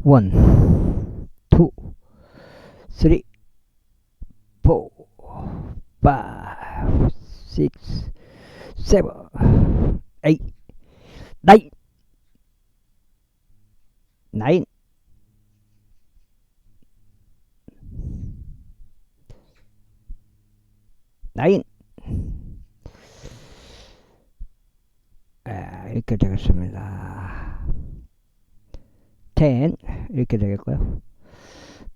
1, 2, 3, 4, 5, 6, 7, 8, 9, 9, 9. 이렇게 되겠습니다. 10 이렇게 되겠고요.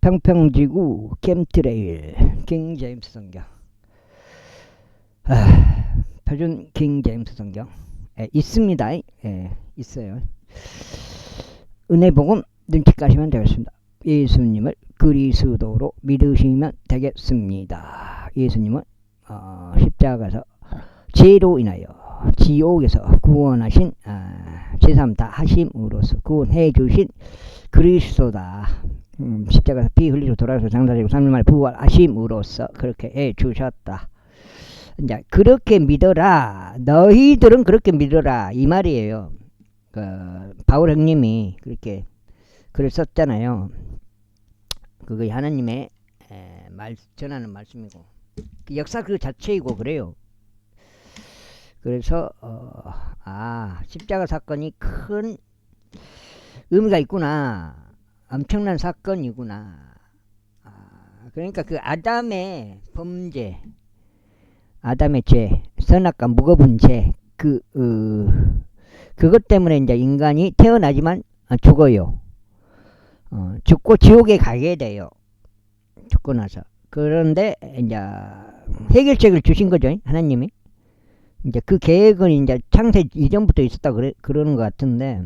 평평지구 캠트레일 킹 제임스 성경. 표준 킹 제임스 성경 있습니다. 있어요. 은혜복음 눈치 까시면 되겠습니다. 예수님을 그리스도로 믿으시면 되겠습니다. 예수님은 십자가에서 죄로 인하여 지옥에서 구원하신 제3 다 하심으로써 구원해 주신 그리스도다. 십자가에서 피 흘리고 돌아가서 장사되고 3일 만에 부활하심으로써 그렇게 해 주셨다. 이제 그렇게 믿어라. 너희들은 그렇게 믿어라 이 말이에요. 바울 형님이 그렇게 글을 썼잖아요. 그게 하나님의 전하는 말씀이고 그 역사 그 자체이고 그래요. 그래서 십자가 사건이 큰 의미가 있구나. 엄청난 사건이구나. 그러니까 그 아담의 범죄, 아담의 죄, 선악과 무거운 죄, 그것 때문에 이제 인간이 태어나지만 죽어요. 죽고 지옥에 가게 돼요. 죽고 나서. 그런데 이제 해결책을 주신 거죠, 하나님이. 이제 그 계획은 이제 창세 이전부터 있었다 그러는 것 같은데,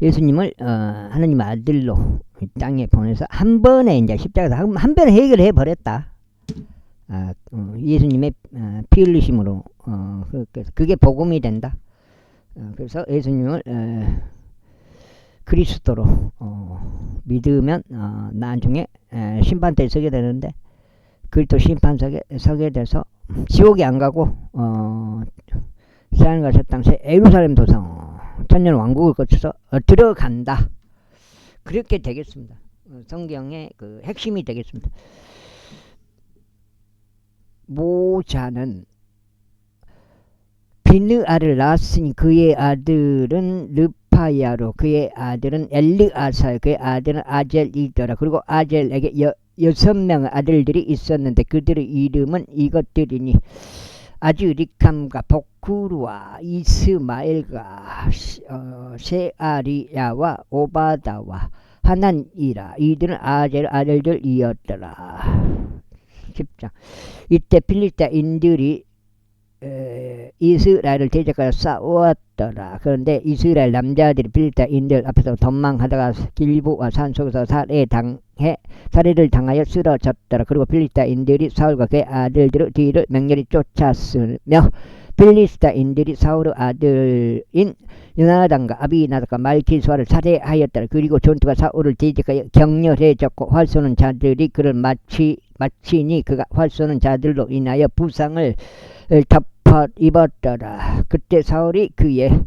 예수님을 하나님 아들로 땅에 보내서 한 번에 이제 십자가에서 한 번에 해결해 버렸다. 예수님의 피 흘리심으로 그게 복음이 된다. 그래서 예수님을 그리스도로 믿으면 나중에 심판대에 서게 되는데, 그리스도 심판석에 서게 돼서 지옥에 안 가고 하나님 가셨던 예루살렘 도성 천년 왕국을 거쳐서 들어간다. 그렇게 되겠습니다. 성경의 그 핵심이 되겠습니다. 모자는 비느아를 낳았으니 그의 아들은 르파야로, 그의 아들은 엘르아사, 그의 아들은 아젤이더라. 그리고 아젤에게 6명의 아들들이 있었는데 그들의 이름은 이것들이니 아즈리캄과 복후루와 이스마엘과 세아리야와 오바다와 하난이라. 이들은 아젤 아들들이었더라. 10장. 이때 필리스타인들이 이스라엘을 대적하여 싸웠더라. 그런데 이스라엘 남자들이 필리스타인들 앞에서 도망하다가 길보와 산속에서 살해를 당하여 쓰러졌더라. 그리고 필리스타인들이 사울과 그의 아들들의 뒤를 맹렬히 쫓았으며 필리스타인들이 사울의 아들인 요나단과 아비나답과 말기수아를 살해하였더라. 그리고 전투가 사울을 대적하여 격렬해졌고 활 쏘는 자들이 그를 마치니 그가 활 쏘는 자들로 인하여 부상을 덮어 입었더라. 그때 사울이 그의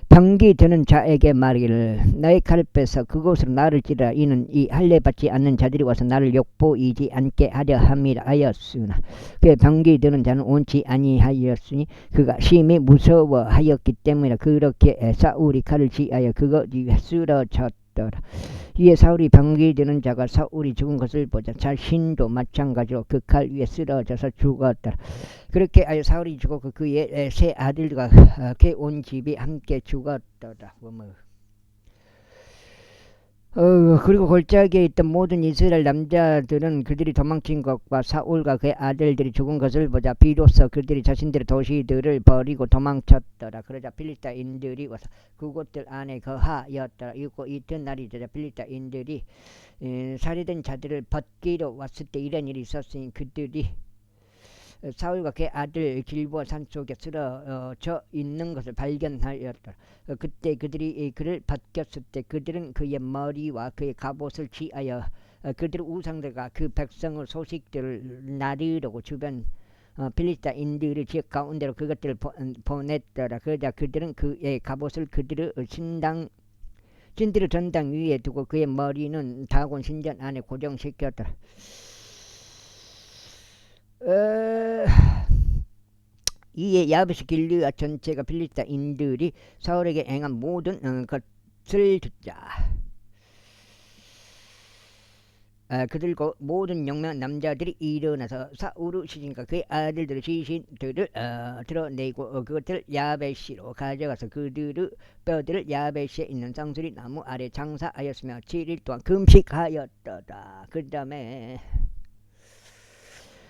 병기 드는 자에게 말하기를 너의 칼을 빼서 그곳으로 나를 찌르라. 이는 이 할례 받지 않는 자들이 와서 나를 욕보이지 않게 하려 함이라 하였으나 그의 병기 드는 자는 원치 아니하였으니 그가 심히 무서워하였기 때문이라. 그렇게 사울이 칼을 쥐하여 그것 위에 쓰러졌더라. 이에 사울이 병기 드는 자가 사울이 죽은 것을 보자 자신도 마찬가지로 그 칼 위에 쓰러져서 죽었더라. 그렇게 하여 사울이 죽었고 그의 세 아들과 그의 온 집이 함께 죽었더라. 그리고 골짜기에 있던 모든 이스라엘 남자들은 그들이 도망친 것과 사울과 그의 아들들이 죽은 것을 보자 비로소 그들이 자신들의 도시들을 버리고 도망쳤더라. 그러자 필리스타인들이 와서 그곳들 안에 거하였더라. 이고 이튿날이 되자 필리스타인들이 살해된 자들을 벗기러 왔을 때 이런 일이 있었으니 그들이 사울과 그의 아들 길보아 산속에 쓰러져 있는 것을 발견하였더라. 그때 그들이 그를 벗겼을 때 그들은 그의 머리와 그의 갑옷을 취하여 그들의 우상들과 그 백성의 소식들을 나르려고 주변 필리스타인들의 지역 가운데로 그것들을 보냈더라. 그러자 그들은 그의 갑옷을 그들의 신당 진티를 전당 위에 두고 그의 머리는 다곤 신전 안에 고정시켰더라. 이에 야베스 길르앗 전체가 필리스타인들이 사울에게 행한 모든 것을 듣자. 그들과 모든 영명한 남자들이 일어나서 사울의 시신과 그의 아들들의 시신들을 드러내고 그것을 야베시로 가져가서 그들의 뼈들을 야베시에 있는 쌍수리 나무 아래 장사하였으며 7일 동안 금식하였더라. 그 다음에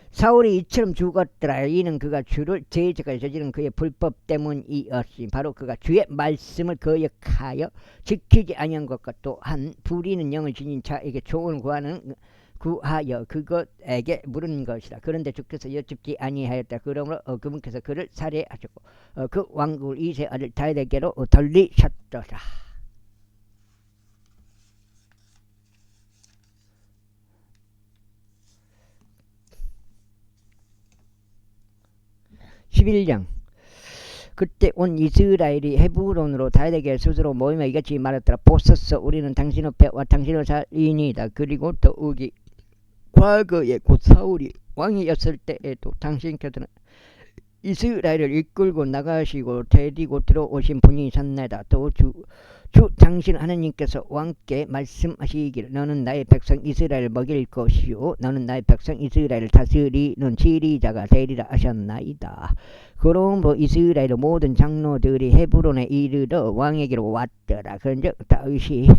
사울이 이처럼 죽었더라. 이는 그가 주를 제적하여 저지른 그의 불법 때문이었으니 바로 그가 주의 말씀을 거역하여 지키지 아니한 것과 또한 부리는 영을 지닌 자에게 조언을 구하여 그것에게 물은 것이라. 그런데 주께서 여쭙지 아니하였다. 그러므로 그분께서 그를 살해하셨고 그 왕국을 이세 아들 다윗에게로 돌리셨더라. 11장. 그때 온 이스라엘이 헤브론으로 다윗에게 스스로 모이며 이같이 말했더라. 보소서, 우리는 당신의 배와 당신의 살인이다. 그리고 더욱이 과거에 곧 사울이 왕이었을 때에도 당신께서는 이스라엘을 이끌고 나가시고 데리고 들어오신 분이셨나이다. 또 주 당신 하나님께서 왕께 말씀하시기를 너는 나의 백성 이스라엘을 먹일 것이요 너는 나의 백성 이스라엘을 다스리는 지리자가 되리라 하셨나이다. 그러므로 이스라엘의 모든 장로들이 헤브론에 이르러 왕에게로 왔더라. 그런즉 다윗이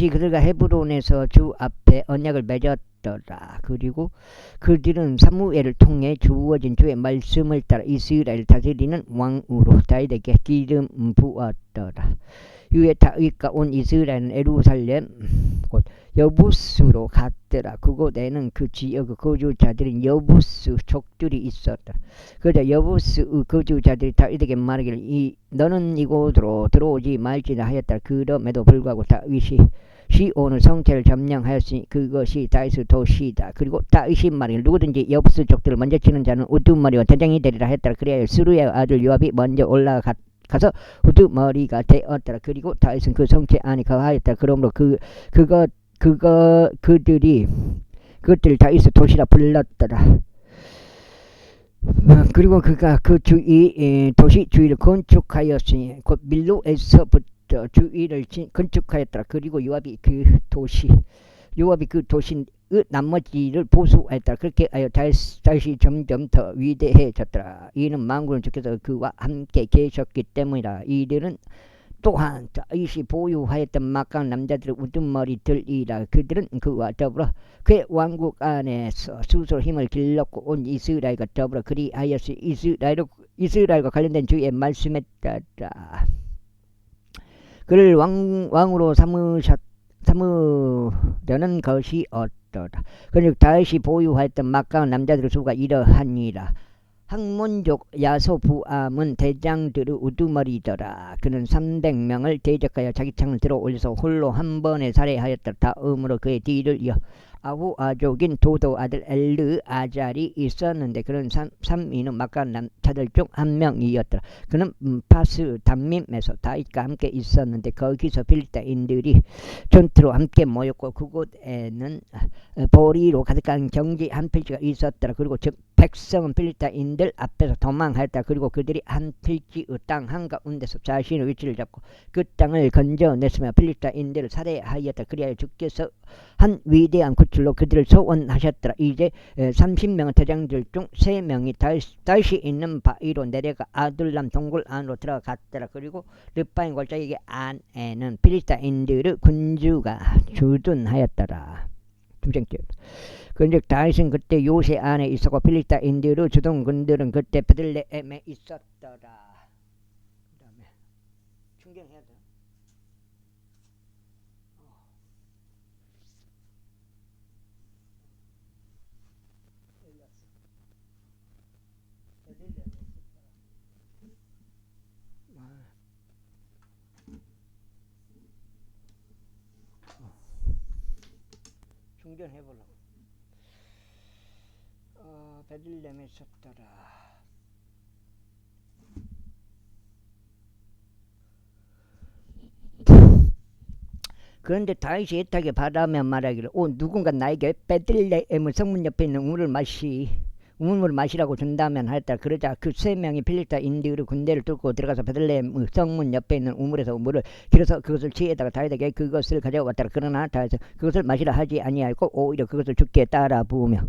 그들과 헤브론에서 주 앞에 언약을 맺었더라. 그리고 그들은 사무엘을 통해 주어진 주의 말씀을 따라 이스라엘을 다스리는 왕으로 다윗에게 기름 부었더라. 이후에 다윗과 온 이스라엘은 예루살렘 곧 여부스로 갔더라. 그곳에는 그 지역의 거주자들인 여부스 족들이 있었다. 그러자 여부스의 거주자들이 다윗에게 말하기를 너는 이곳으로 들어오지 말지나 하였다. 그럼에도 불구하고 다윗이 시온을 성체를 점령하였으니 그것이 다윗의 도시이다. 그리고 다윗이 말하기를 누구든지 여부스 족들을 먼저 치는 자는 우두머리와 대장이 되리라 했더라. 그래야 스루야의 아들 요압이 먼저 올라가서 우두머리가 되었더라. 그리고 다윗은 그 성체 안에 거하였다. 그러므로 그것들을 다윗의 도시라 불렀더라. 그리고 그가 그 도시 주위를 건축하였으니 곧 밀로에서부터 주위를 건축하였더라. 그리고 요압이 그 도시의 나머지를 보수하였더라. 그렇게 하여 다윗이 점점 더 위대해졌더라. 이는 만군의 주께서 그와 함께 계셨기 때문이라. 이들은 또한 다윗이 보유하였던 막강한 남자들의 우두머리들이라. 그들은 그와 더불어 그의 왕국 안에서 스스로 힘을 길렀고 온 이스라엘과 더불어 그리하여서 이스라엘과 관련된 주의 말씀에 따라 그를 왕으로 삼으려는 것이 어떠라. 그러니 다윗이 보유하였던 막강한 남자들의 수가 이러하니라. 학몬족 야소부암은 대장들의 우두머리더라. 그는 300명을 대적하여 자기 창을 들어 올려서 홀로 한 번에 살해하였더라. 다음으로 그의 뒤를 이어 아후아족인 도도 아들 엘르아잘이 있었는데 그는 삼위는 막강한 남자들 중 한 명이었더라. 그는 파스 담밈에서 다윗과 함께 있었는데 거기서 필리스타인들이 전투로 함께 모였고 그곳에는 보리로 가득한 경지 한 필지가 있었더라. 그리고 백성은 필리스타인들 앞에서 도망하였다. 그리고 그들이 한 필지의 땅 한가운데서 자신의 위치를 잡고 그 땅을 건져냈으며 필리스타인들을 살해하였다. 그리하여 주께서 한 위대한 구출로 그들을 소원하셨더라. 이제 30명의 대장들 중 3명이 다윗이 있는 바위로 내려가 아둘람 동굴 안으로 들어갔더라. 그리고 르파임 골짜기 안에는 필리스타인들의 군주가 주둔하였더라. 두번째. 그런즉 다윗은 그때 요새 안에 있었고 필리스타인들의 주둔군들은 그때 베들레헴에 있었더라. 그 다음에 충격해야 돼. 충전해보려고. 베들레헴에 있었더라. 그런데 다윗이 애타게 바라며 말하기를 누군가 나에게 베들레헴의 성문 옆에 있는 우물을 마시라고 준다면 하였다. 그러자 그 3명이 필리스타 인들의 군대를 뚫고 들어가서 베들레헴 성문 옆에 있는 우물에서 물을 길어서 그것을 취에다가 다윗에게 그것을 가져왔더라. 그러나 다윗은 그것을 마시라 하지 아니하였고 오히려 그것을 죽게 따라 부으며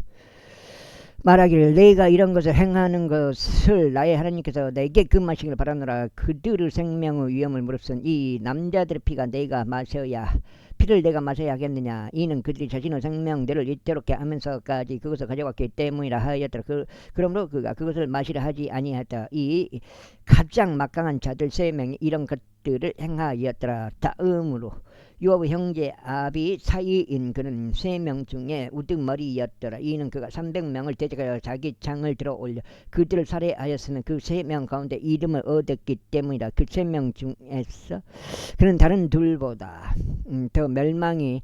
말하기를 내가 이런 것을 행하는 것을 나의 하나님께서 내게 금하시기를 바라노라. 그들의 생명의 위험을 무릅쓴 이 남자들의 피를 내가 마셔야 하겠느냐. 이는 그들이 자신의 생명들을 잇대롭게 하면서까지 그것을 가져왔기 때문이라 하였더라. 그러므로 그가 그것을 마시라 하지 아니하였다. 이 가장 막강한 자들 3명이 이런 것들을 행하였더라. 다음으로 요압의 형제 아비사이인 그는 3명 중에 우두머리였더라. 이는 그가 300명을 대적하여 자기 창을 들어 올려 그들을 살해하였으면 그 3명 가운데 이름을 얻었기 때문이다. 그 3명 중에서 그는 다른 둘보다 더 명망이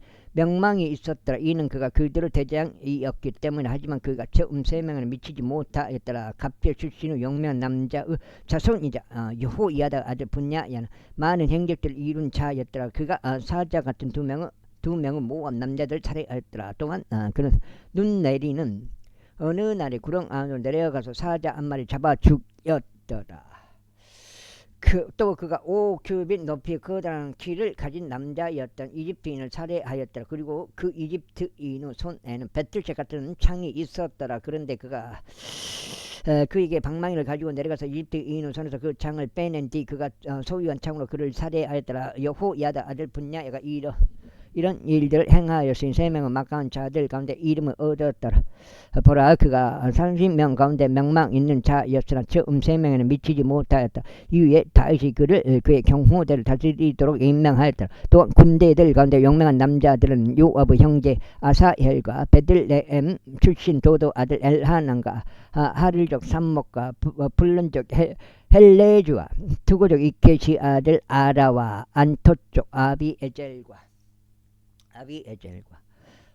있었더라. 이는 그가 그들의 대장이었기 때문에. 하지만 그가 처음 3명을 미치지 못하였더라. 갑질 출신의 용맹한 남자의 자손이자 여호야다 아들 분야야는 많은 행적들을 이룬 자였더라. 그가 사자 같은 두 명은 모압 남자들 살해하였더라. 또한 그는 눈 내리는 어느 날에 구렁 안으로 내려가서 사자 한 마리 잡아 죽였더라. 또 그가 5규빗 높이의 커다란 키를 가진 남자였던 이집트인을 살해하였더라. 그리고 그 이집트인의 손에는 배틀책 같은 창이 있었더라. 그런데 그가 그에게 방망이를 가지고 내려가서 이집트인의 손에서 그 창을 빼낸 뒤 그가 소유한 창으로 그를 살해하였더라. 여호야다 아들 분야가 이런 일들을 행하였으니 3명은 막강한 자들 가운데 이름을 얻었더라. 보라, 그가 30명 가운데 명망 있는 자였으나 처음 3명에는 미치지 못하였다. 이후에 다윗이 그의 경호대를 다스리도록 임명하였더라. 또한 군대들 가운데 용맹한 남자들은 요압의 형제 아사헬과 베들레헴 출신 도도 아들 엘하난과 하를족 삼목과 불론족 헬레주와 두고족 이케시 아들 아라와 안토족 아비에젤과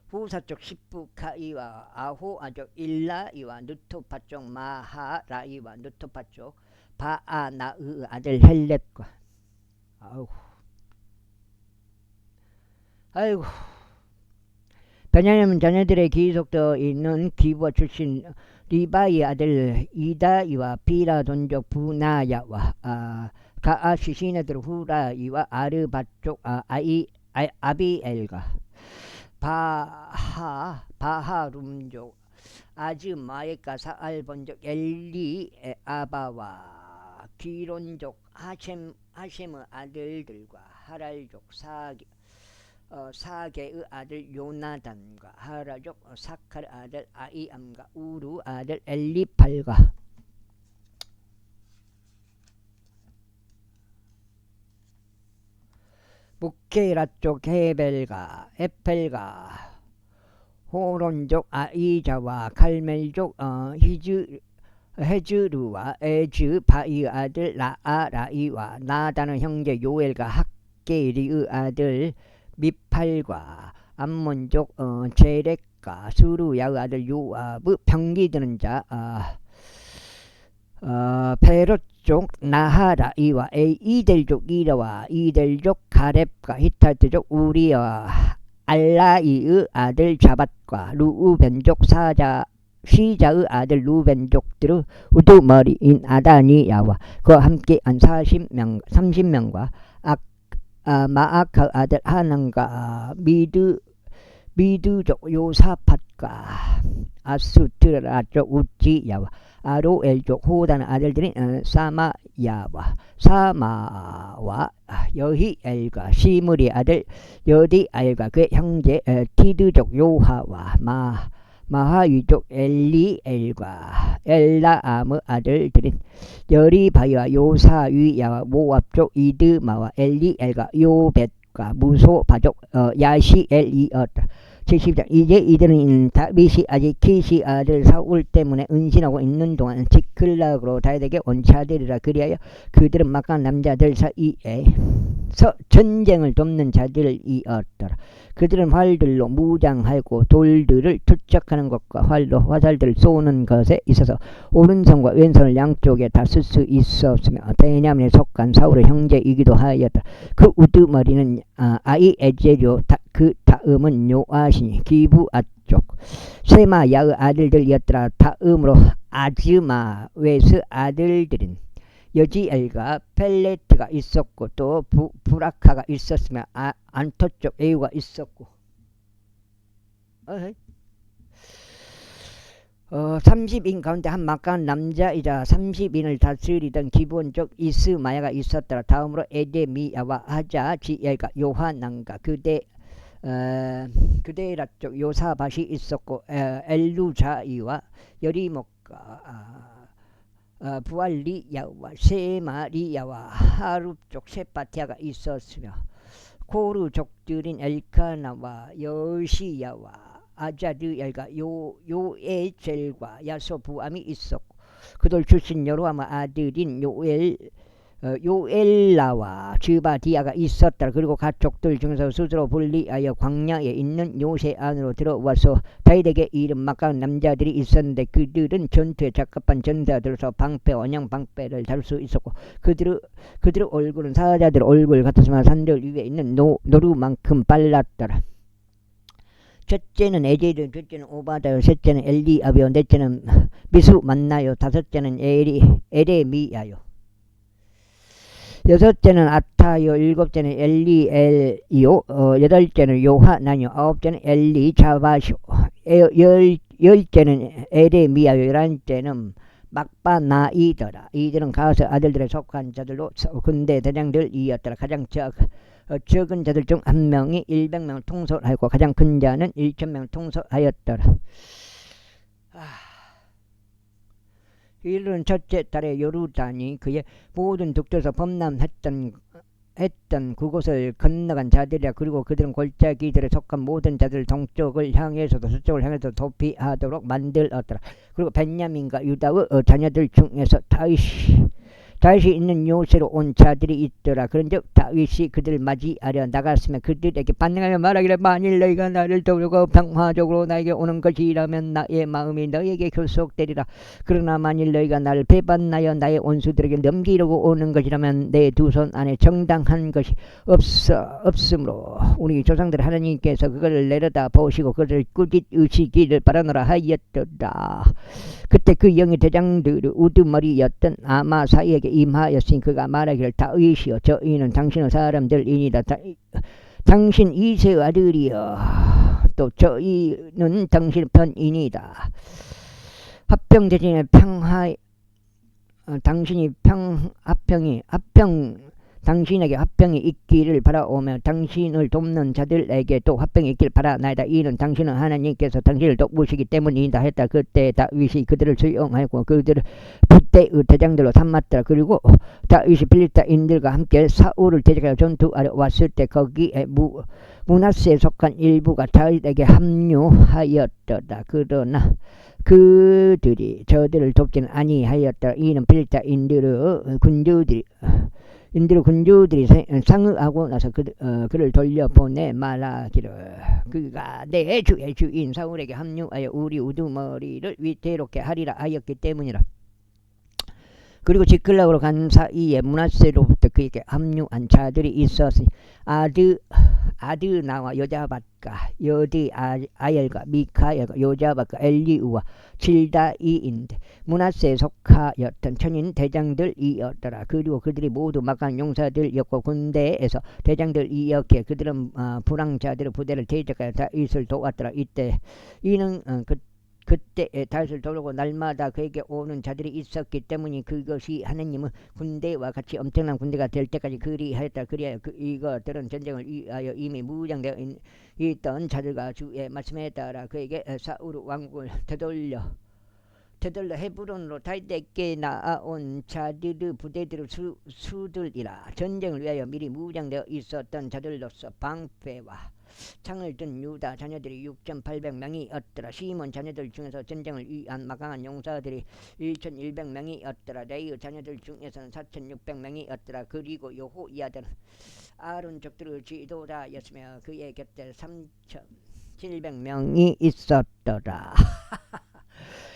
후사쪽 시프카이와 아호아족 일라이와 누토파쪽 마하라이와 누토파쪽 바아나의 아들 헬렛과 아이고 베냐민 자녀들의 기속되어 있는 기브아 출신 리바이 아들 이다이와 비라돈족 부나야와 가아시시네들 후라이와 아르바쪽 아비엘과 바하룸족 아즈마에카 사알본족 엘리 아바와 기론족 하셈의 아들들과 하랄족 사게의 아들 요나단과 하라족 사칼 아들 아이암과 우루 아들 엘리팔과 무케라족 헤벨과 에펠과 호론족 아이자와 칼멜족 헤즈루와 에즈 바이의 아들 라아라이와 나단의 형제 요엘과 학게리의 아들 미팔과 암몬족 제렉과 수루야의 아들 요압의 병기 드는 자 베롯족 나하라이와 이델족 이라와 이델족 가렙과 히타트족 우리와 알라이의 아들 자밧과 루벤족 시자의 아들 루벤족들의 우두머리인 아다니야와 그와 함께 한 30명과 마아카 아들 하난과 미드족 요사팟과 아수트라족 우지야와 아로엘족 호단 아들들인 사마와 여히엘과 시므리 아들 여디알과 그의 형제 티드족 요하와 마하위족 엘리엘과 엘라암의 아들들인 여리바이와 요사위야와 모압족 이드마와 엘리엘과 요벳과 무소바족 야시엘이었다. 70장 이제 이들은 다윗이 아직 키시 아들 사울 때문에 은신하고 있는 동안 지클락으로 다윗에게 온 자들이라. 그리하여 그들은 막강한 남자들 사이에 전쟁을 돕는 자들이었더라. 그들은 활들로 무장하고 돌들을 투척하는 것과 활로 화살들을 쏘는 것에 있어서 오른손과 왼손을 양쪽에 다 쓸 수 있었으며 베냐민에 속한 사울의 형제이기도 하였다. 그 우두머리는 아이에젤이요 그 다음은 요아시니 기브아 쪽 세마야의 아들들이었더라. 다음으로 아즈마 웨스 아들들은 여지엘과 펠레트가 있었고 또 부라카가 있었으며 안토 쪽 에우가 있었고 30인 가운데 한 막강한 남자이자 30인을 다스리던 기본적 이스마야가 있었더라. 다음으로 에데미야와 하자 지엘과 요하난과 그데라 쪽 요사밭이 있었고 엘루자이와 여리목과 부알리야와 세마리야와 하룹 쪽 셋바티아가 있었으며 고르 족들인 엘카나와 여시야와 아자르엘과 요에젤과 야소부암이 있었고 그들 출신 여로함의 아들인 요엘라와 즈바디아가 있었다. 그리고 가족들 중에서 스스로 분리하여 광야에 있는 요새 안으로 들어와서 다윗에게 이른 막강한 남자들이 있었는데 그들은 전투에 적합한 전사들로서 방패 원형 방패를 다룰 수 있었고 그들의 얼굴은 사자들 얼굴 같았으나 산들 위에 있는 노루만큼 빨랐더라. 첫째는 에제르, 둘째는 오바다요, 셋째는 엘리아비요, 넷째는 미수 만나요, 다섯째는 에레미야요, 여섯째는 아타요, 일곱째는 엘리엘이요, 여덟째는 요하나요, 아홉째는 엘리자바시오, 열째는 에레미야요, 열한째는 막바나이더라. 이들은 가서 아들들에 속한 자들로 군대 대장들이었더라. 가장 적은 자들 중 한 명이 100명을 통솔하였고 가장 큰 자는 1000명을 통솔하였더라. 이르는 첫째 달에 요르단이 그의 모든 북쪽에서 범람했던 그곳을 건너간 자들이라. 그리고 그들은 골짜기들에 속한 모든 자들 동쪽을 향해서도 서쪽을 향해서 도피하도록 만들었더라. 그리고 벤야민과 유다의 자녀들 중에서 다윗이 있는 요새로 온 자들이 있더라. 그런즉 다윗이 그들을 맞이하려 나갔으면 그들에게 반응하며 말하기를 만일 너희가 나를 도우고 평화적으로 나에게 오는 것이라면 나의 마음이 너희에게 교속되리라. 그러나 만일 너희가 나를 배반하여 나의 원수들에게 넘기려고 오는 것이라면 내 두 손 안에 정당한 것이 없으므로 우리 조상들 하나님께서 그것을 내려다 보시고 그것을 꾸짖으시기를 바라노라 하였더라. 그때 그 영의 대장들의 우두머리였던 아마사이에게 임하였으니 그가 말하기를 다윗이여 저희는 당신의 사람들이니라. 당신 이새의 아들이여 또 저희는 당신의 편이니이다. 합병 대신에 당신이 당신에게 합병이 있기를 바라오며 당신을 돕는 자들에게 또 합병이 있기를 바라나이다. 이는 당신은 하나님께서 당신을 돕으시기 때문이다 했다. 그때 다윗이 그들을 수용하였고 그들을 부대의 대장들로 삼았더라. 그리고 다윗이 필리스타인들과 함께 사울을 대적하여 전투하러 왔을 때 거기에 므낫세에 속한 일부가 다윗에게 합류하였더라. 그러나 그들이 저들을 돕지는 아니하였더라. 이는 필리스타인들의 군주들이 상의하고 나서 그를 돌려보내 말하기를 그가 내 주의 주인 사울에게 합류하여 우리 우두머리를 위태롭게 하리라 하였기 때문이라. 그리고 지클락으로 간 사이에 므낫세로부터 그에게 합류한 자들이 있었으니 아드나와 여자밭과 아엘과 미카엘과 여자밭과 엘리우와 칠다이인데 므낫세에 속하였던 천인 대장들이었더라. 그리고 그들이 모두 막강한 용사들이었고 군대에서 대장들이었기에 그들은 불황자들의 부대를 대적하여 다윗을 도왔더라. 이는 그때 다윗을 도우고 날마다 그에게 오는 자들이 있었기 때문에 그것이 하느님의 군대와 같이 엄청난 군대가 될 때까지 그리하였다. 그리하여 이것들은 전쟁을 위하여 이미 무장되어 있던 자들과 주의 말씀에 따라 그에게 사울 왕국을 되돌려 저들로 헤브론으로 다윗에게 나아온 자들의 부대들의 수들이라. 전쟁을 위하여 미리 무장되어 있었던 자들로서 방패와 창을 든 유다 자녀들이 6,800명이었더라. 시몬 자녀들 중에서 전쟁을 위한 막강한 용사들이 1,100명이었더라. 레위 자녀들 중에서는 4,600명이었더라. 그리고 여호야들은 아론 족들의 지도자였으며 그의 곁에 3,700명이 있었더라.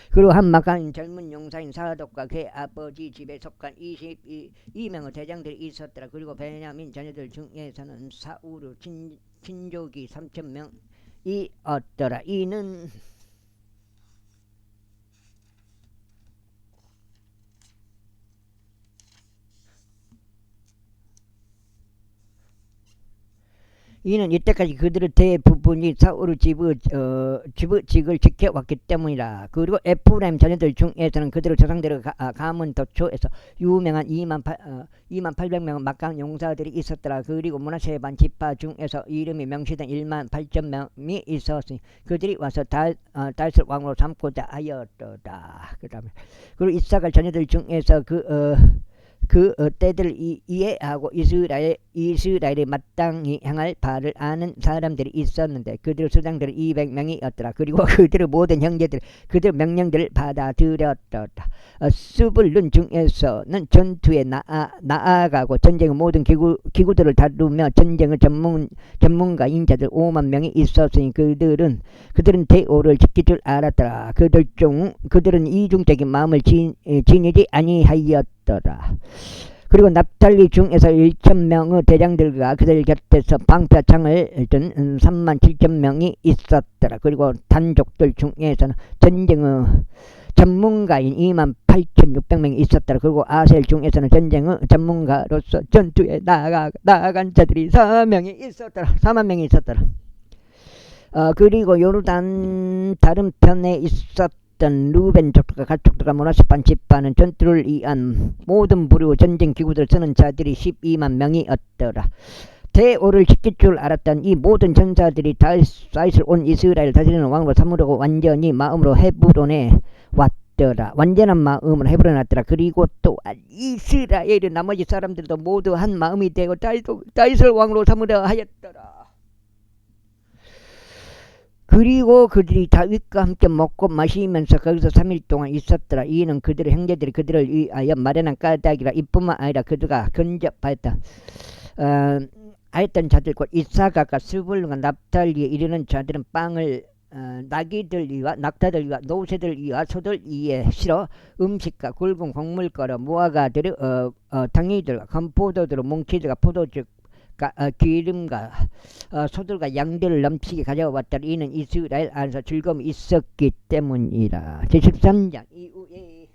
그리고 한 막강한 젊은 용사인 사독과 그의 아버지 집에 속한 22명의 대장들이 있었더라. 그리고 베냐민 자녀들 중에서는 사울의 친족이 3,000명이었더라. 이는 이때까지 그들의 대부분이 사울의 직을 지켜왔기 때문이라. 그리고 에프라임 자녀들 중에서는 그들의 조상들의 가문 도초에서 유명한 28,000명 막강한 용사들이 있었더라. 그리고 므낫세 반 지파 중에서 이름이 명시된 18,000명이 있었으니 그들이 와서 다윗을 왕으로 삼고자 하였더라. 그리고 이사갈 자녀들 중에서 그 때들을 이해하고 이스라엘에 마땅히 향할 바를 아는 사람들이 있었는데 그들의 수장들은 200명이었더라. 그리고 그들의 모든 형제들 그들의 명령들을 받아들였더라. 스불룬 중에서는 전투에 나아가고 전쟁의 모든 기구들을 다루며 전쟁의 전문가인 자들 5만 명이 있었으니 그들은 대오를 지킬 줄 알았더라. 그들은 이중적인 마음을 지니지 아니하였더라. 그리고 납달리 중에서 1,000명의 대장들과 그들 곁에서 방패창을 든 37,000명이 있었더라. 그리고 단족들 중에서는 전쟁의 전문가인 28,600명이 있었더라. 그리고 아셀 중에서는 전쟁의 전문가로서 전투에 나아간 자들이 4만 명이 있었더라. 그리고 요르단 다른 편에 있었던 루벤 족들과 갓 족들과 므낫세 반 지파는 전투를 위한 모든 부류 전쟁 기구들을 쓰는 자들이 12만 명이었더라. 대오를 지킬 줄 알았던 이 모든 전사들이 다윗을 온 이스라엘 다스리는 왕으로 삼으려고 완전히 마음으로 헤브론에 왔더라. 완전한 마음으로 헤브론에 왔더라. 그리고 또 이스라엘의 나머지 사람들도 모두 한 마음이 되고 다윗을 왕으로 삼으려 하였더라. 그리고 그들이 다윗과 함께 먹고 마시면서 거기서 3일 동안 있었더라. 이는 그들의 형제들이 그들을 위하여 마련한 까닭이라. 이뿐만 아니라 그들과 근접하였던 자들 곧 이사가가 스불론과 납달리에 이르는 자들은 빵을 나귀들 위와 낙타들 위와 노새들 위와 소들 위에 실어 음식과 굵은 곡물가루 무화과들의 당이들과 건포도들의 뭉치들과 포도주 기름과 소들과 양들을 넘치게 가져왔더라. 이는 이스라엘 안에서 즐거움이 있었기 때문이라. 제13장 이후에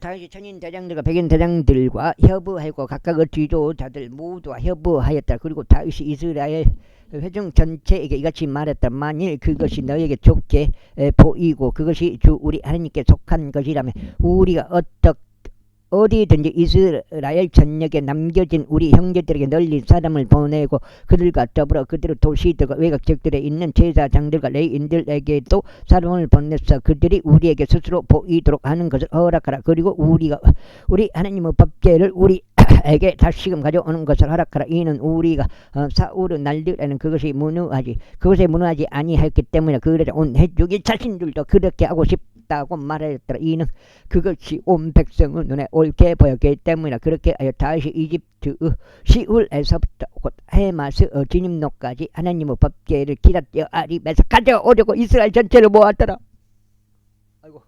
다윗이 천인 대장들과 백인 대장들과 협의하고 각각의 지도자들 모두와 협의하였다. 그리고 다윗이 이스라엘 회중 전체에게 이같이 말했다. 만일 그것이 너에게 좋게 보이고 그것이 주 우리 하나님께 속한 것이라면 우리가 어디든지 이스라엘 전역에 남겨진 우리 형제들에게 널리 사람을 보내고 그들과 더불어 그들의 도시들과 외곽 지역들에 있는 제사장들과 레위인들에게도 사람을 보내서 그들이 우리에게 스스로 보이도록 하는 것을 허락하라. 그리고 우리 하나님의 법궤를 우리에게 다시금 가져오는 것을 허락하라. 이는 우리가 사울의 날들에는 그것에 무능하지 아니하였기 때문에 그래서 온 해족이 자신들도 그렇게 하고 싶다고 말하였더라. 이는 그것이 온 백성의 눈에 옳게 보였기 때문이라. 그렇게 하여 다윗이 이집트 시울에서부터 곧 헤마스 진입로까지 하나님의 법궤를 기랏 여아림에서 가져오려고 이스라엘 전체를 모았더라. 아이고.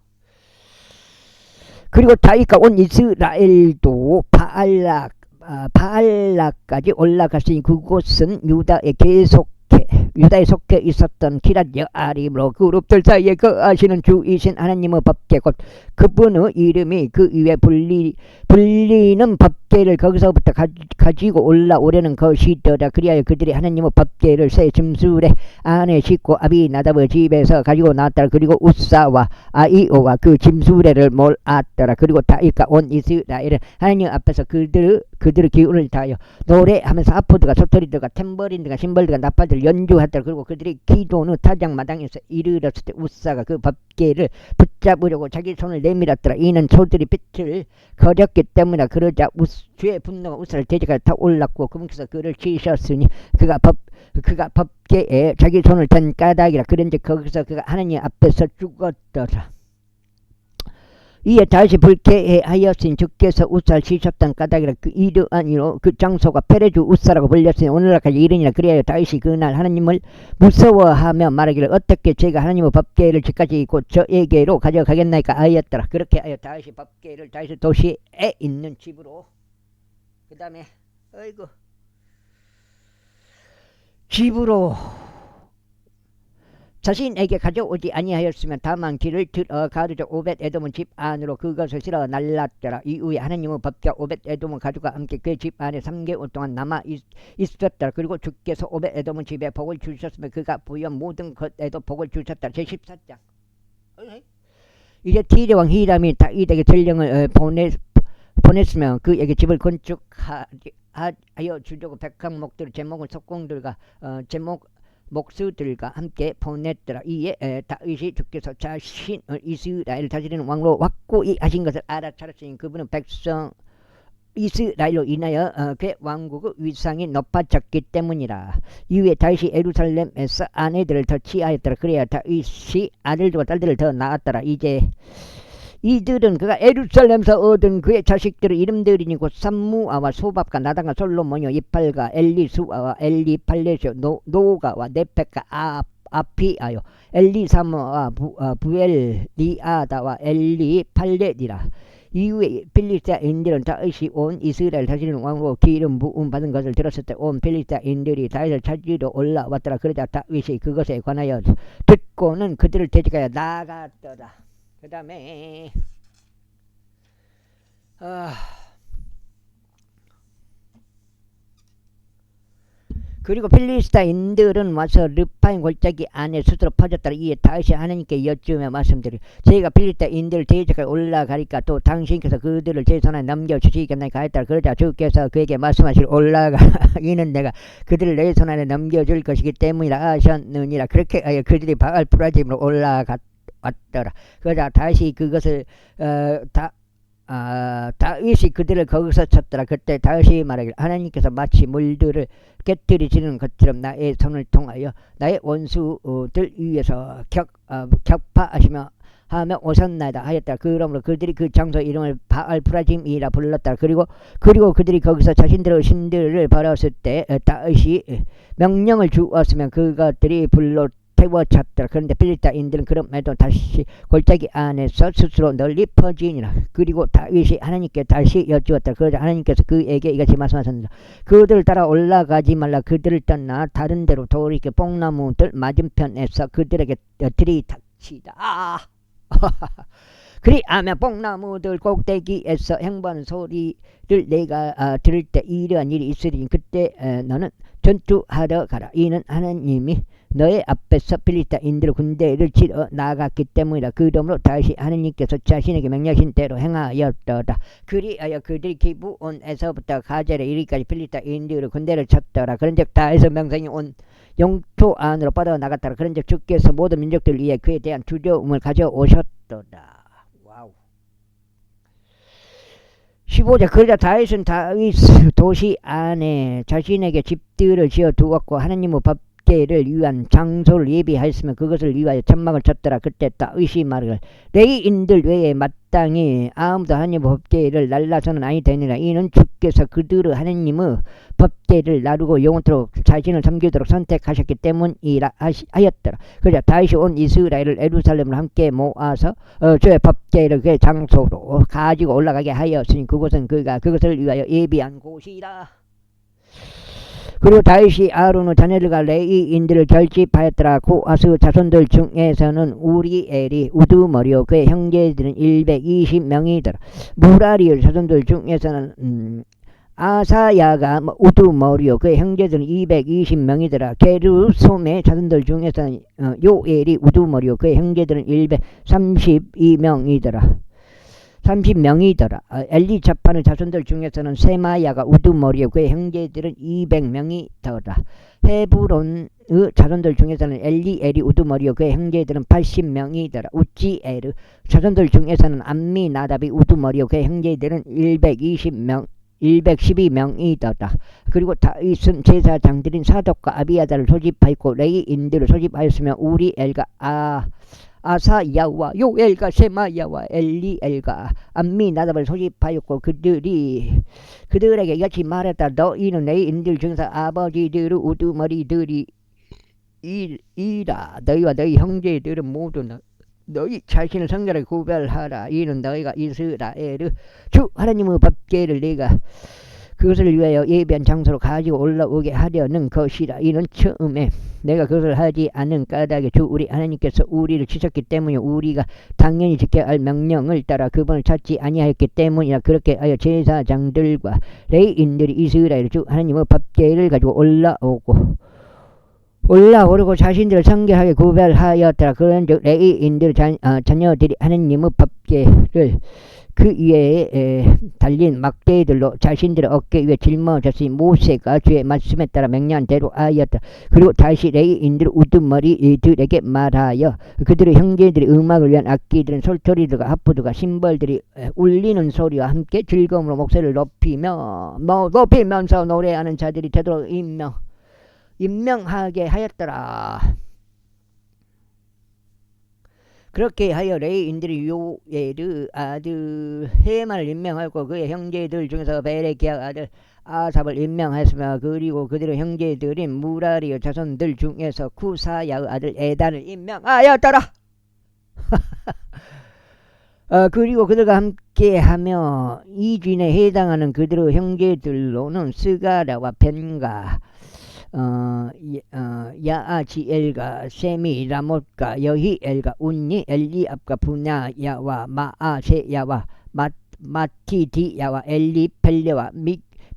그리고 다윗과 온 이스라엘도 바알락까지 올라갔으니 그곳은 유다에 속해 있었던 기랏 여아림으로 그룹들 사이에 거하시는 주이신 하나님의 법궤 곧 그분의 이름이 그 위에 불리는 법궤 법궤를 거기서부터 가지고 올라오려는 것이더라. 그리하여 그들이 하나님의 법궤를 새 짐수레 안에 싣고 아비나답의 집에서 가지고 나왔더라. 그리고 우사와 아이오와 그 짐수레를 몰았더라. 그리고 다윗과 온 이스라엘은 하나님 앞에서 그들의 기운을 다하여 노래하면서 아포드가 소토리들과 탬버린들과 심벌들과 나팔들을 연주하더라. 그리고 그들이 기도는 타작마당에서 이르렀을 때 우사가 그 법궤를 붙잡으려고 자기 손을 내밀었더라. 이는 소들이 빛을 거렸기 때문에 그러자 주의 분노가 우사를 대적하여 타올랐고 그분께서 그를 치셨으니 그가 법궤에 자기 손을 댄 까닭이라. 그런즉 거기서 그가 하나님 앞에서 죽었더라. 이에 다시 불쾌하였으니 주께서 우사를 치셨던 까닭이라. 그 이르하니로 그 장소가 페레주 우사라고 불렸으니 오늘날까지 이르니라. 그리하여 다윗이 그날 하나님을 무서워하며 말하기를 어떻게 제가 하나님의 법궤를 집까지 곧 저에게로 가져가겠나이까 하였더라. 그렇게 하여 다윗이 법궤를 다윗의 도시에 있는 집으로 그 다음에 집으로 자신에게 가져오지 아니하였으면 다만 길을 들어가르자 오벳에돔은 집 안으로 그것을 실어 날랐더라. 이후에 하나님의 법궤 오벳에돔은 가족과 함께 그 집 안에 3개월 동안 남아 있었더라. 그리고 주께서 오벳에돔은 집에 복을 주셨으며 그가 부연 모든 것에도 복을 주셨더라. 제14장. 이제 티르 왕 히람이 다윗에게 전령을 보냈으며 그에게 집을 건축하여 주려고 백항목들 제목을 석공들과 목수들과 함께 보냈더라. 이에 다윗이 주께서 자신을 이스라엘 다스리는 왕으로 확고히 하신 것을 알아차렸으니 그분은 백성 이스라엘로 인하여 그 왕국의 위상이 높아졌기 때문이라. 이후에 다윗이 예루살렘에서 아내들을 더 취하였더라. 그래야 다윗이 아들들과 딸들을 더 낳았더라. 이제 이들은 그가 예루살렘에서 얻은 그의 자식들의 이름들이니 곧 삼무아와 소밥과 나단과 솔로몬이요 이팔과 엘리수아와 엘리팔레시오 노가와 네펙과 아피아요 엘리사모와 부엘리아다와 엘리팔레디라. 이후에 필리스타인들은 다윗이 온 이스라엘 다스리는 왕으로 기름 부음 받은 것을 들었을 때 온 필리스타인들이 다윗을 찾으러 올라왔더라. 그러자 다윗이 그것에 관하여 듣고는 그들을 대적하여 나갔더라. 그 다음에 그리고 필리스타인들은 와서 르파임 골짜기 안에 스스로 퍼졌더라. 이에 다윗이 하나님께 여쭈며 말씀드려 저희가 필리스타인들을 대적하여 올라가리까 또 당신께서 그들을 제 손에 넘겨주시겠나이까 하였더라. 그러자 주께서 그에게 말씀하시길 올라가 이는 내가 그들을 내 손 안에 넘겨줄 것이기 때문이라 하셨느니라. 그렇게 하여 그들이 바알 브라짐으로 왔더라. 그러자 다윗이 그것을 다윗이 그들을 거기서 쳤더라. 그때 다윗이 말하기를 하나님께서 마치 물들을 깨뜨리시는 것처럼 나의 손을 통하여 나의 원수들 위에서 격파하시며 하며 오셨나이다 하였다. 그러므로 그들이 그 장소 이름을 바알 브라짐이라 불렀다. 그리고 그들이 거기서 자신들의 신들을 버렸을 때 다윗이 명령을 주었으면 그것들이 불로 태워쳤더라. 그런데 필리스타인들은 그럼에도 다시 골짜기 안에서 스스로 널리 퍼지니라. 그리고 다윗이 하나님께 다시 여쭈었다. 그러자 하나님께서 그에게 이같이 말씀하셨느니라. 그들을 따라 올라가지 말라. 그들을 떠나 다른 데로 돌이켜 뽕나무들 맞은편에서 그들에게 들이닥치다. 그리하며 뽕나무들 꼭대기에서 행보하는 소리를 내가 들을 때 이러한 일이 있으리니 그때 너는 전투하러 가라. 이는 하나님이 너의 앞에서 필리스타인들 군대를 치러 나갔기 때문이라. 그러므로 다시 하나님께서 자신에게 명령하신 대로 행하였더라. 그리하여 그들이 기브온에서부터 가젤에 이르기까지 필리스타인들의 군대를 쳤더라. 그런즉 다윗의 명성이 온 영토 안으로 뻗어나갔더라. 그런즉 주께서 모든 민족들 위해 그에 대한 두려움을 가져오셨더라. 와우. 15절. 그러자 다윗은 다윗 도시 안에 자신에게 집들을 지어 두었고 하나님의 법궤를 위한 장소를 예비하였으면 그것을 위하여 천막을 쳤더라. 그때 다윗이 말하기를 레위인들 외에 마땅히 아무도 하나님의 법궤를 날라서는 아니 되니라. 이는 주께서 그들의 하나님의 법궤를 나르고 영원토록 자신을 섬기도록 선택하셨기 때문이라 하였더라. 그러자 다윗이 온 이스라엘을 예루살렘을 함께 모아서 저의 법궤를 그 장소로 가지고 올라가게 하였으니 그곳은 그가 그것을 위하여 예비한 곳이라. 그리고 다윗이 아론의 자녀들과 레위인들을 결집하였더라. 고아스 자손들 중에서는 우리엘이 우두머리요 그의 형제들은 120명이더라. 무라리의 자손들 중에서는 아사야가 우두머리요. 그의 형제들은 220명이더라. 게르솜의 자손들 중에서는 요엘이 우두머리요. 그의 형제들은 132명이더라. 30명이더라. 엘리자판의 자손들 중에서는 세마야가 우두머리요. 그의 형제들은 200명이더라. 헤브론의 자손들 중에서는 엘리엘이 우두머리요. 그의 형제들은 80명이더라. 우찌엘 자손들 중에서는 암미나답이 우두머리요. 그의 형제들은 112명이더라. 그리고 다윗은 제사장들인 사독과 아비아다를 소집하였고 레이인들을 소집하였으며 우리엘과 아사야와 요엘과 세마야와 엘리엘과 암미나답을 소집하였고 그들에게 이같이 말했다. 너희는 레이인들 중에서 아버지들의 우두머리들이 이라. 너희와 너희 형제들은 모두 너희 자신을 성결하게 구별하라. 이는 너희가 이스라엘의 주 하나님의 법궤를 내가 그것을 위하여 예비한 장소로 가지고 올라오게 하려는 것이라. 이는 처음에 내가 그것을 하지 않은 까닭에 주 우리 하나님께서 우리를 치셨기 때문에 우리가 당연히 지켜야 할 명령을 따라 그분을 찾지 아니하였기 때문이라. 그렇게 하여 제사장들과 레위인들이 이스라엘 주 하나님의 법궤를 가지고 올라오르고 자신들을 성결하게 구별하였더라. 그런즉 레위인들 자녀들이 하나님의 법궤를 그 위에 달린 막대들로 자신들의 어깨 위에 짊어졌으니 모세가 주의 말씀에 따라 명령한 대로 하였다. 그리고 다시 레위인들 우두머리들에게 말하여 그들의 형제들이 음악을 위한 악기들은 솔토리들과 하프들과 심벌들이 울리는 소리와 함께 즐거움으로 목소리를 높이면서 노래하는 자들이 되도록 임명하게 하였더라. 그렇게 하여 레위인들이 요엘의 아들 헤만을 임명하고 그의 형제들 중에서 베레키야 아들 아삽을 임명하였으며 그리고 그들의 형제들인 무라리의 자손들 중에서 쿠사야의 아들 에단을 임명하였더라. 그리고 그들과 함께하며 이진에 해당하는 그들의 형제들로는 스가랴와 벤가 야아지엘과 세미 라못과 여히엘과 운니 엘리압과 분야야와 마아세야와 마티디야와 엘리펠레와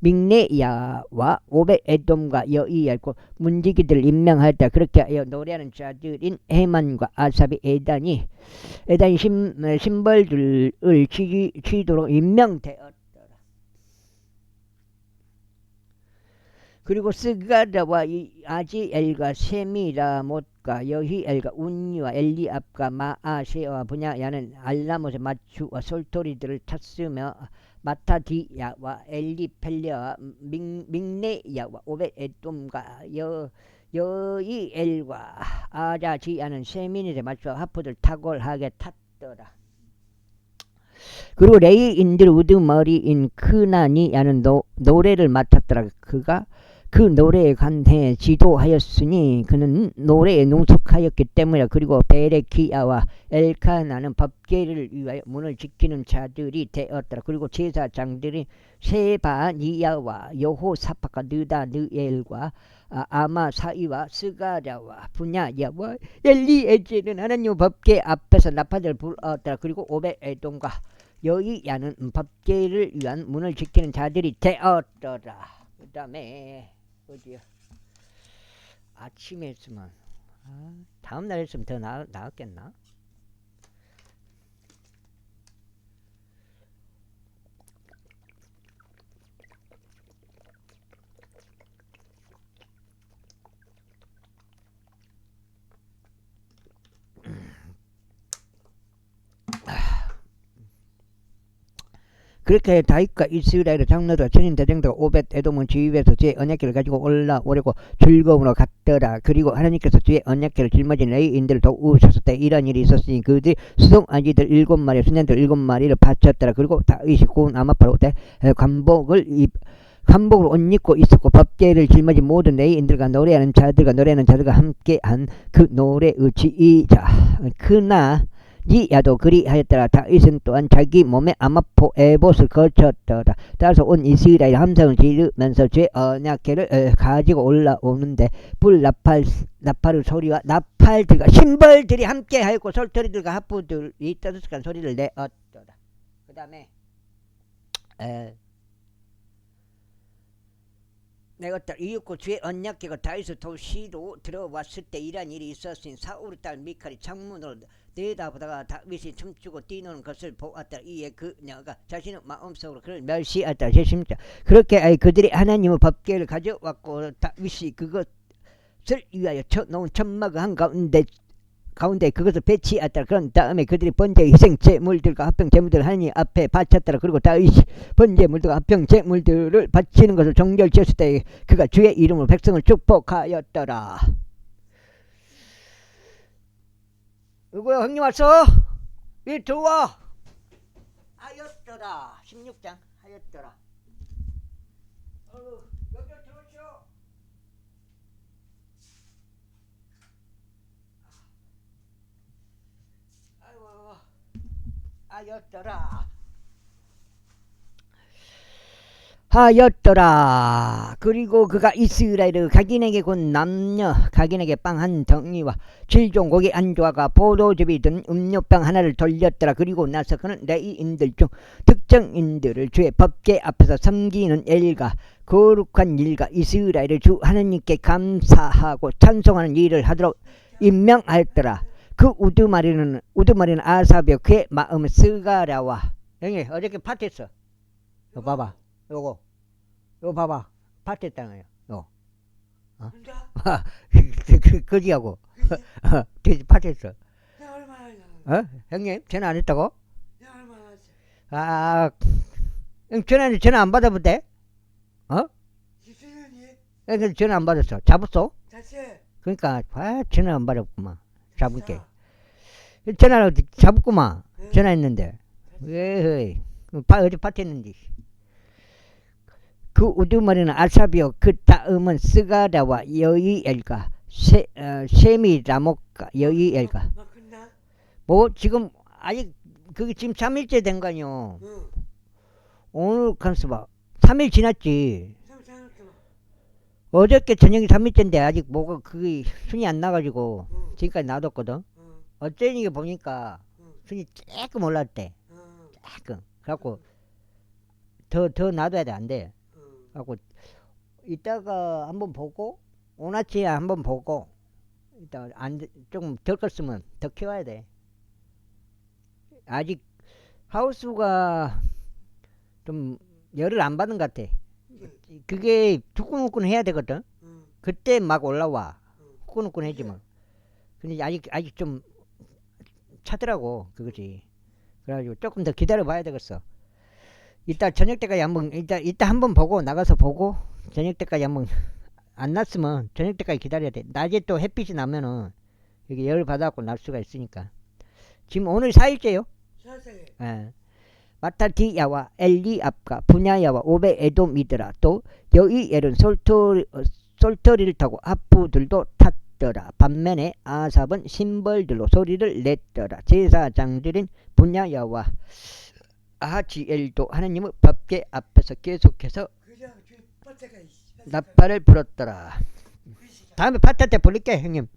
믹네야와 오벳에돔과 여이엘고 문지기들을 임명하였다. 그렇게 하여 노래하는 자들인 헤만과 아삽이 에단이 심벌들을 치도록 임명되었다. 그리고 스가랴와 아지엘과 세미라못과 여히엘과 운니와 엘리압과 마아세와 분야야는 알라못의 마추와 솔토리들을 찼으며 마타디야와 엘리펠레와 믹네야와 오벳에돔과 여이엘과 아자지야는 세미니의 마추와 하프들 탁월하게 탔더라. 그리고 레위인들 우두머리인 크나니야는 노래를 맡았더라. 그가 그 노래에 관해 지도하였으니 그는 노래에 능숙하였기 때문이라. 그리고 베레키야와 엘카나는 법궤를 위하여 문을 지키는 자들이 되었더라. 그리고 제사장들이 세바니야와 여호사밧과 느다느엘과 아마사이와 스가랴와 분야야와 엘리에제는 하나님 법궤 앞에서 나팔을 불었더라. 그리고 오벳에돔과 여이야는 법궤를 위한 문을 지키는 자들이 되었더라. 그 다음에 어디야? 아침에 했으면 다음날 했으면 더 나았겠나? 그렇게 다윗과 이스라엘의 장로들과 천인 대장들과 오벳에돔은 지휘에서 주의 언약궤를 가지고 올라오려고 즐거움으로 갔더라. 그리고 하나님께서 주의 언약궤를 짊어진 레위인들을 도우셨을 때 이런 일이 있었으니 그들이 수송아지들 7마리 수년들 7마리를 바쳤더라. 그리고 다윗이 고운 아마파로 때 관복으로 옷 입고 있었고 법궤를 짊어진 모든 레위인들과 노래하는 자들과 함께한 그 노래의 지휘자 크나니야도 그리하였더라. 다윗은 또한 자기 몸에 아마포 에봇을 거쳤더라. 따라서 온 이스라엘 함성을 지르면서 제 언약궤를 가지고 올라오는데 나팔의 소리와 나팔들과 심벌들이 함께하였고 솔토리들과 하프들이 떠들썩한 소리를 내었더라. 그 다음에 내가 딸 이윽고 주의 언약궤가 다윗의 도시로 들어왔을 때 이러한 일이 있었으니 사울의 딸 미칼이 창문으로 내다보다가 다윗이 춤추고 뛰노는 것을 보았다. 이에 그녀가 자신의 마음속으로 그를 멸시했다. 제16절 그렇게 그들이 하나님의 법궤를 가져왔고 다윗이 그것을 위하여 쳐놓은 천막의 한가운데 그것을 배치했다. 그런 다음에 그들이 번제 희생 제물들과 합병 제물들을 하나님 앞에 바쳤더라. 그리고 다윗이 번제 물들과 합병 제물들을 바치는 것을 정결지었을 때 그가 주의 이름으로 백성을 축복하였더라. 누구야? 형님 왔어? 이 들어와. 하였더라. 16장 하였더라. 여기 들어오시오. 아이고 하였더라. 그리고 그가 이스라엘의 각인에게 곧 남녀 각인에게 빵 한 덩이와 7종 고기 안주와가 포도즙이 든 음료병 하나를 돌렸더라. 그리고 나서 그는 레위인들 중 특정인들을 주의 법궤 앞에서 섬기는 일과 거룩한 일과 이스라엘의 주 하나님께 감사하고 찬송하는 일을 하도록 임명하였더라. 그 우두머리는 아사비요 그의 마음은 스가랴와 형님 어저께 파티했어. 이거 봐봐. 요거 봐봐. 파티했다는 거예요. 거지하고 돼지 파티했어. 형님 전화 안 했다고? 전화 안 받아본대? 전화 안 받았어. 잡았어? 그러니까 전화 안 받았구만. 잡을게. 전화를 잡았구만. 전화했는데 왜 어디 파티했는지. 그 우두머리는 아사비요 그 다음은 스가랴와 여이엘과 세미라목과 여이엘과 뭐 지금 아직 그게 지금 3일째 된 거 아니요. 오늘 간수 봐. 3일 지났지. 어저께 저녁이 3일째인데 아직 뭐가 그게 순이 안 나가지고 지금까지 놔뒀거든. 어쩌니 보니까 순이 조금 올랐대. 조금. 그래갖고 더 놔둬야 돼. 안 돼. 그래갖고 이따가 한번 보고 오나치에 한번 보고 이따 좀 덜 컸으면 더 키워야 돼. 아직 하우스가 좀 열을 안 받은 것 같아. 그게 두근두근 해야 되거든. 그때 막 올라와. 후끈후끈 해지면. 근데 아직 좀 차더라고 그거지. 그래가지고 조금 더 기다려 봐야 되겠어. 이따 저녁 때까지 한번 이따 한번 보고 나가서 보고 저녁 때까지 한번 안 났으면 저녁 때까지 기다려야 돼. 낮에 또 햇빛이 나면은 이게 열 받아갖고 날 수가 있으니까. 지금 오늘 4일째요. 예. 마타디야와 엘리압과 분야야와 오베 에돔이더라. 또 여이엘은 솔터리를 타고 하프들도 탔더라. 반면에 아삽은 심벌들로 소리를 냈더라. 제사장들인 분야야와 아하지엘도 하나님의 법궤 앞에서 계속해서 나팔을 불었더라. 다음에 파티 때 부를게 형님.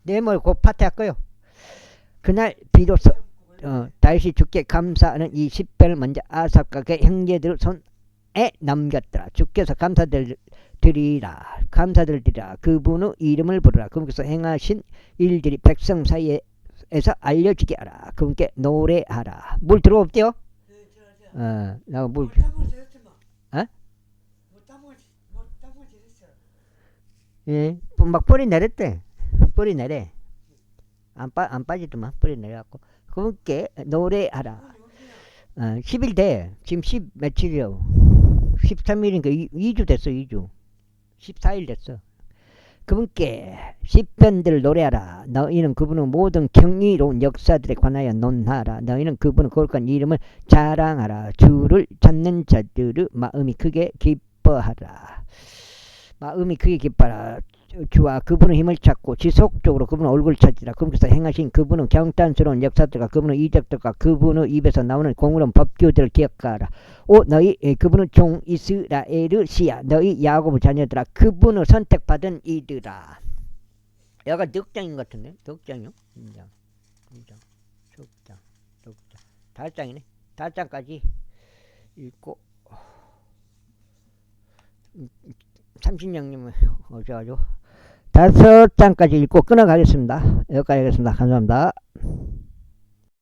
내일 곧 파티 할 거요. 그날 비로소 다윗이 주께 감사하는 이 십배를 먼저 아삽과 그 형제들 손에 넘겼더라. 주께서 감사드리라. 그분의 이름을 부르라. 그분께서 행하신 일들이 백성 사이에서 알려지게 하라. 그분께 노래하라. 물 들어옵대요? 나 물. 예, 막 뿌리 내렸대. 뿌리 내려. 안 빠지더만 뿌리 내려갖고. 그분께 노래하라. 10일 돼. 지금 10 며칠이요. 13일인가 2주 됐어. 2주. 14일 됐어. 그분께 시편들을 노래하라. 너희는 그분의 모든 경이로운 역사들에 관하여 논하라. 너희는 그분의 거룩한 이름을 자랑하라. 주를 찾는 자들의 마음이 크게 기뻐하라. 마음이 크게 기뻐하라. 주와 그분의 힘을 찾고 지속적으로 그분의 얼굴을 찾으라. 그분께서 행하신 그분의 경탄스러운 역사들과 그분의 이적들과 그분의 입에서 나오는 공의로운 법규들을 기억하라. 너희 그분의 종 이스라엘의 시야 너희 야곱의 자녀들아 그분의 선택받은 이들아. 여기가 넉장인 것 같은데. 넉장이요? 2장 6장 5장이네. 5장까지 읽고 삼신령님은 어쩌죠? 5장까지 읽고 끊어가겠습니다. 여기까지 하겠습니다. 감사합니다.